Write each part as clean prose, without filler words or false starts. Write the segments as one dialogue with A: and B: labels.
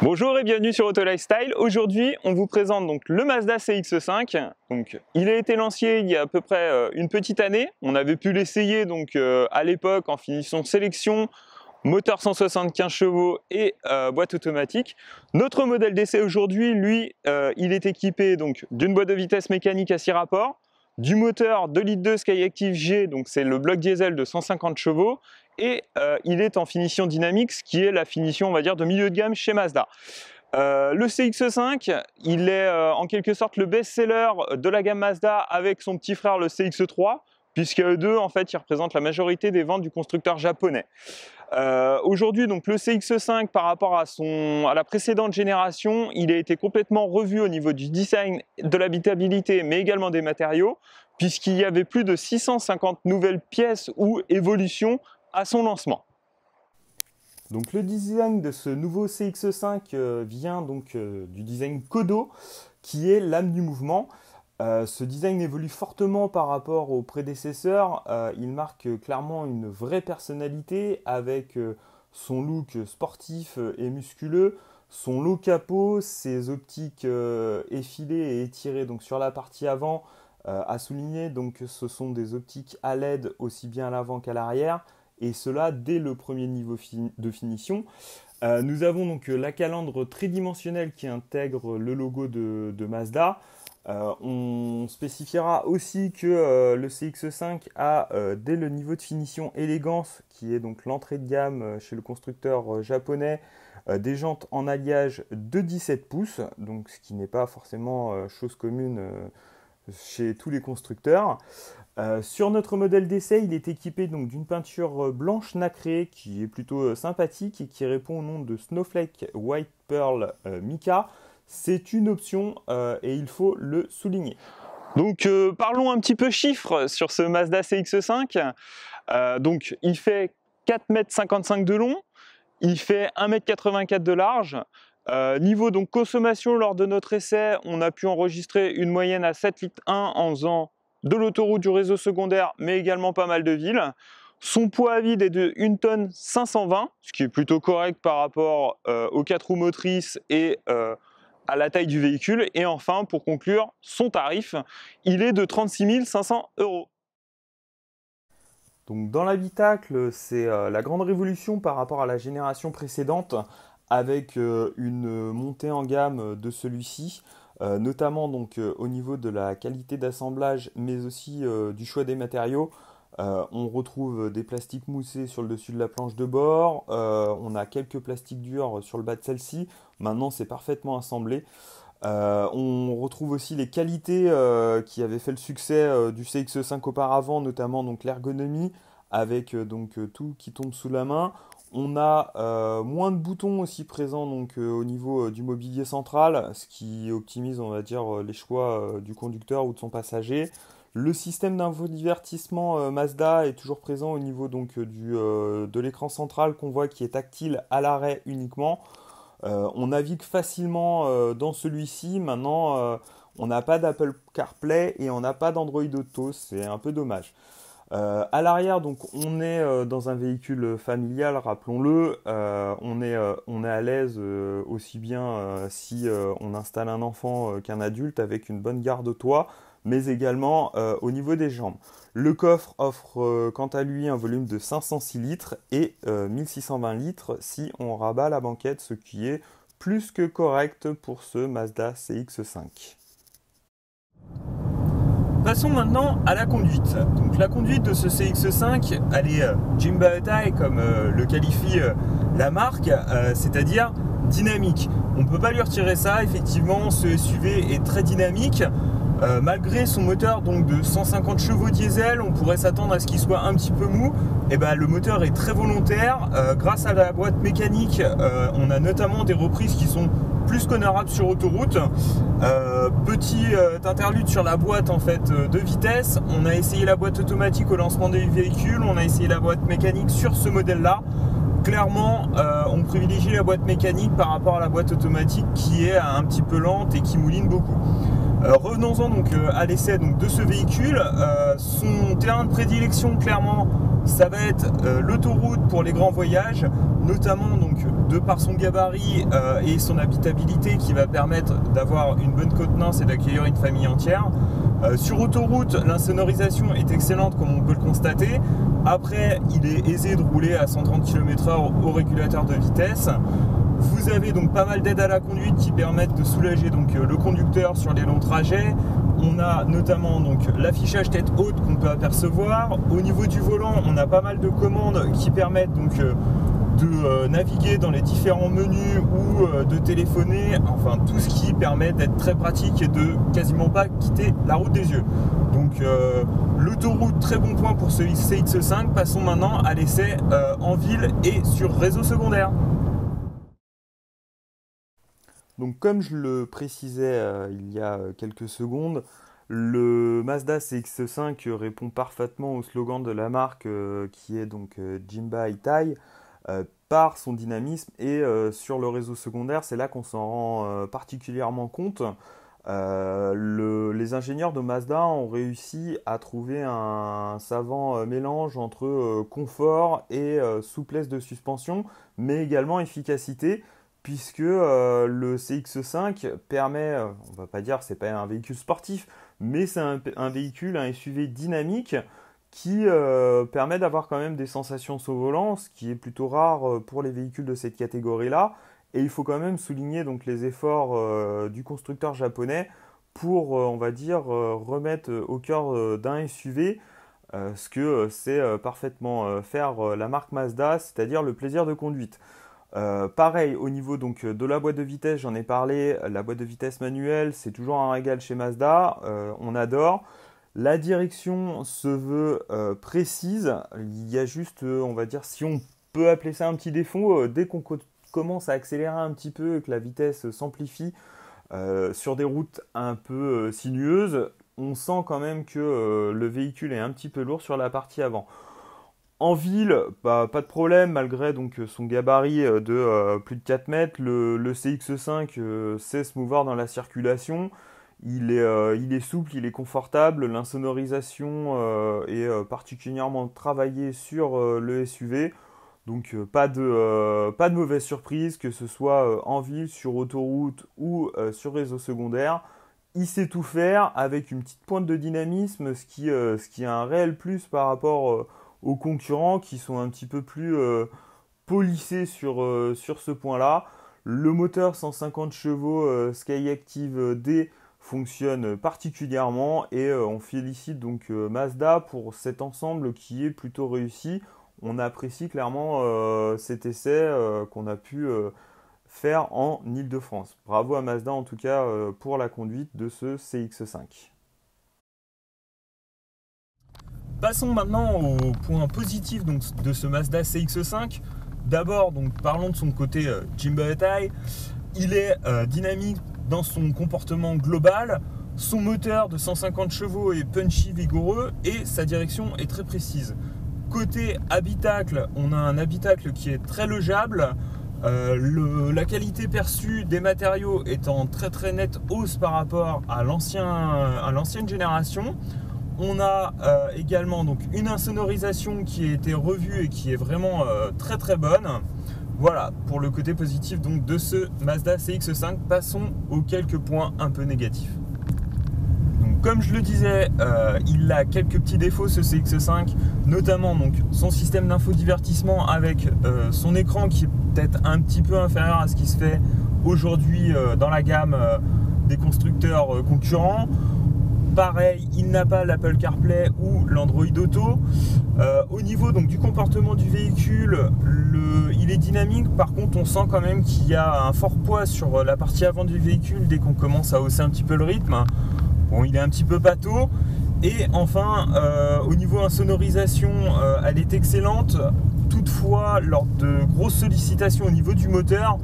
A: Bonjour et bienvenue sur Auto Lifestyle. Aujourd'hui, on vous présente donc le Mazda CX-5. Donc, il a été lancé il y a à peu près une petite année. On avait pu l'essayer donc à l'époque en finition sélection, moteur 175 chevaux et boîte automatique. Notre modèle d'essai aujourd'hui, lui, il est équipé donc d'une boîte de vitesse mécanique à 6 rapports, du moteur 2,2 litres Skyactiv G, donc c'est le bloc diesel de 150 chevaux, et il est en finition dynamique, ce qui est la finition, on va dire, de milieu de gamme chez Mazda. Le CX-5, il est en quelque sorte le best-seller de la gamme Mazda avec son petit frère le CX-3, puisque eux deux, en fait, ils représentent la majorité des ventes du constructeur japonais. Aujourd'hui, donc le CX-5 par rapport à la précédente génération, il a été complètement revu au niveau du design, de l'habitabilité, mais également des matériaux, puisqu'il y avait plus de 650 nouvelles pièces ou évolutions à son lancement. Donc le design de ce nouveau CX-5 vient donc du design Kodo, qui est l'âme du mouvement. Ce design évolue fortement par rapport aux prédécesseurs. Il marque clairement une vraie personnalité avec son look sportif et musculeux, son low capot, ses optiques effilées et étirées donc sur la partie avant. À souligner, donc ce sont des optiques à LED aussi bien à l'avant qu'à l'arrière, et cela dès le premier niveau de finition. Nous avons donc la calandre tridimensionnelle qui intègre le logo de Mazda. On spécifiera aussi que le CX-5 a dès le niveau de finition élégance, qui est donc l'entrée de gamme chez le constructeur japonais, des jantes en alliage de 17 pouces, donc ce qui n'est pas forcément chose commune chez tous les constructeurs. Sur notre modèle d'essai, il est équipé donc d'une peinture blanche nacrée qui est plutôt sympathique et qui répond au nom de Snowflake White Pearl Mica. C'est une option et il faut le souligner. Donc parlons un petit peu chiffres sur ce Mazda CX-5. Donc il fait 4,55 m de long, il fait 1,84 m de large. Niveau donc consommation lors de notre essai, on a pu enregistrer une moyenne à 7,1 litres en faisant de l'autoroute, du réseau secondaire, mais également pas mal de villes. Son poids à vide est de 1 tonne 520, ce qui est plutôt correct par rapport aux 4 roues motrices et à la taille du véhicule. Et enfin, pour conclure, son tarif, il est de 36 500 €. Donc dans l'habitacle, c'est la grande révolution par rapport à la génération précédente, avec une montée en gamme de celui-ci, notamment donc au niveau de la qualité d'assemblage, mais aussi du choix des matériaux. On retrouve des plastiques moussés sur le dessus de la planche de bord, on a quelques plastiques durs sur le bas de celle-ci. Maintenant c'est parfaitement assemblé. On retrouve aussi les qualités qui avaient fait le succès du CX-5 auparavant, notamment donc l'ergonomie avec donc tout qui tombe sous la main. On a moins de boutons aussi présents donc, au niveau du mobilier central, ce qui optimise, on va dire, les choix du conducteur ou de son passager. Le système d'infodivertissement Mazda est toujours présent au niveau donc, de l'écran central qu'on voit qui est tactile à l'arrêt uniquement. On navigue facilement dans celui-ci. Maintenant, on n'a pas d'Apple CarPlay et on n'a pas d'Android Auto, c'est un peu dommage. À l'arrière, donc, on est dans un véhicule familial, rappelons-le. On est à l'aise aussi bien si on installe un enfant qu'un adulte avec une bonne garde au toit, mais également au niveau des jambes. Le coffre offre quant à lui un volume de 506 litres et 1620 litres si on rabat la banquette, ce qui est plus que correct pour ce Mazda CX-5. Passons maintenant à la conduite. Donc la conduite de ce CX-5, elle est Jimbaetai comme le qualifie la marque, c'est-à-dire dynamique. On ne peut pas lui retirer ça, effectivement ce SUV est très dynamique. Malgré son moteur donc de 150 chevaux diesel, on pourrait s'attendre à ce qu'il soit un petit peu mou. Et ben, le moteur est très volontaire. Grâce à la boîte mécanique, on a notamment des reprises qui sont plus qu'honorables sur autoroute. Petit interlude sur la boîte en fait de vitesse. On a essayé la boîte automatique au lancement du véhicule. On a essayé la boîte mécanique sur ce modèle-là. Clairement, on privilégie la boîte mécanique par rapport à la boîte automatique qui est un petit peu lente et qui mouline beaucoup. Revenons-en donc à l'essai de ce véhicule. Son terrain de prédilection, clairement, ça va être l'autoroute pour les grands voyages, notamment donc de par son gabarit et son habitabilité qui va permettre d'avoir une bonne contenance et d'accueillir une famille entière. Sur autoroute, l'insonorisation est excellente comme on peut le constater. Après, il est aisé de rouler à 130 km/h au régulateur de vitesse. Vous avez donc pas mal d'aides à la conduite qui permettent de soulager donc le conducteur sur les longs trajets. On a notamment donc l'affichage tête haute qu'on peut apercevoir. Au niveau du volant, on a pas mal de commandes qui permettent donc de naviguer dans les différents menus ou de téléphoner, enfin tout ce qui permet d'être très pratique et de quasiment pas quitter la route des yeux. Donc l'autoroute, très bon point pour ce CX5. Passons maintenant à l'essai en ville et sur réseau secondaire. Donc comme je le précisais il y a quelques secondes, le Mazda CX-5 répond parfaitement au slogan de la marque qui est donc Jinba Itai par son dynamisme et sur le réseau secondaire, c'est là qu'on s'en rend particulièrement compte. Les ingénieurs de Mazda ont réussi à trouver un savant mélange entre confort et souplesse de suspension, mais également efficacité, puisque le CX5 permet, on va pas dire c'est pas un véhicule sportif, mais c'est un véhicule, un SUV dynamique qui permet d'avoir quand même des sensations au volant, ce qui est plutôt rare pour les véhicules de cette catégorie-là. Et il faut quand même souligner donc les efforts du constructeur japonais pour, on va dire, remettre au cœur d'un SUV ce que sait parfaitement faire la marque Mazda, c'est-à-dire le plaisir de conduite. Pareil, au niveau donc, de la boîte de vitesse, j'en ai parlé, la boîte de vitesse manuelle, c'est toujours un régal chez Mazda, on adore. La direction se veut précise, il y a juste, on va dire, si on peut appeler ça un petit défaut, dès qu'on commence à accélérer un petit peu et que la vitesse s'amplifie sur des routes un peu sinueuses, on sent quand même que le véhicule est un petit peu lourd sur la partie avant. En ville, pas de problème, malgré donc, son gabarit de plus de 4 mètres, le CX5 sait se mouvoir dans la circulation. Il est souple, il est confortable, l'insonorisation est particulièrement travaillée sur le SUV. Donc pas de mauvaise surprise, que ce soit en ville, sur autoroute ou sur réseau secondaire. Il sait tout faire avec une petite pointe de dynamisme, ce qui est un réel plus par rapport aux concurrents qui sont un petit peu plus polissés sur ce point-là. Le moteur 150 chevaux Skyactiv D fonctionne particulièrement et on félicite donc Mazda pour cet ensemble qui est plutôt réussi. On apprécie clairement cet essai qu'on a pu faire en Île-de-France. Bravo à Mazda en tout cas pour la conduite de ce CX5. Passons maintenant au point positif donc, de ce Mazda CX5. D'abord, donc, parlons de son côté Jinba Itai. Il est dynamique dans son comportement global. Son moteur de 150 chevaux est punchy, vigoureux et sa direction est très précise. Côté habitacle, on a un habitacle qui est très logeable. La qualité perçue des matériaux est en très nette hausse par rapport à l'ancienne génération. On a également donc, une insonorisation qui a été revue et qui est vraiment très bonne. Voilà pour le côté positif donc, de ce Mazda CX5. Passons aux quelques points un peu négatifs. Donc, comme je le disais, il a quelques petits défauts ce CX5, notamment donc, son système d'infodivertissement avec son écran qui est peut-être un petit peu inférieur à ce qui se fait aujourd'hui dans la gamme des constructeurs concurrents. Pareil, il n'a pas l'Apple CarPlay ou l'Android Auto. Au niveau donc, du comportement du véhicule, il est dynamique. Par contre, on sent quand même qu'il y a un fort poids sur la partie avant du véhicule dès qu'on commence à hausser un petit peu le rythme. Bon, il est un petit peu pâteau. Et enfin, au niveau insonorisation, elle est excellente. Toutefois, lors de grosses sollicitations au niveau du moteur,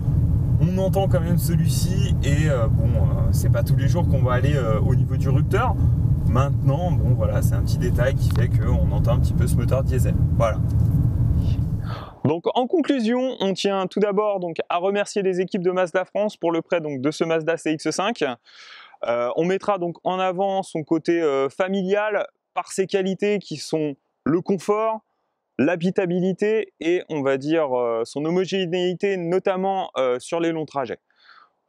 A: on entend quand même celui-ci et c'est pas tous les jours qu'on va aller au niveau du rupteur. Maintenant, bon voilà, c'est un petit détail qui fait qu'on entend un petit peu ce moteur diesel. Voilà. Donc en conclusion, on tient tout d'abord donc à remercier les équipes de Mazda France pour le prêt donc de ce Mazda CX5. On mettra donc en avant son côté familial par ses qualités qui sont le confort, l'habitabilité et on va dire son homogénéité, notamment sur les longs trajets.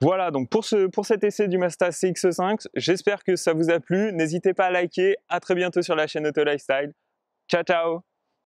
A: Voilà donc pour cet essai du Mazda CX-5, j'espère que ça vous a plu. N'hésitez pas à liker, à très bientôt sur la chaîne Auto Lifestyle. Ciao ciao!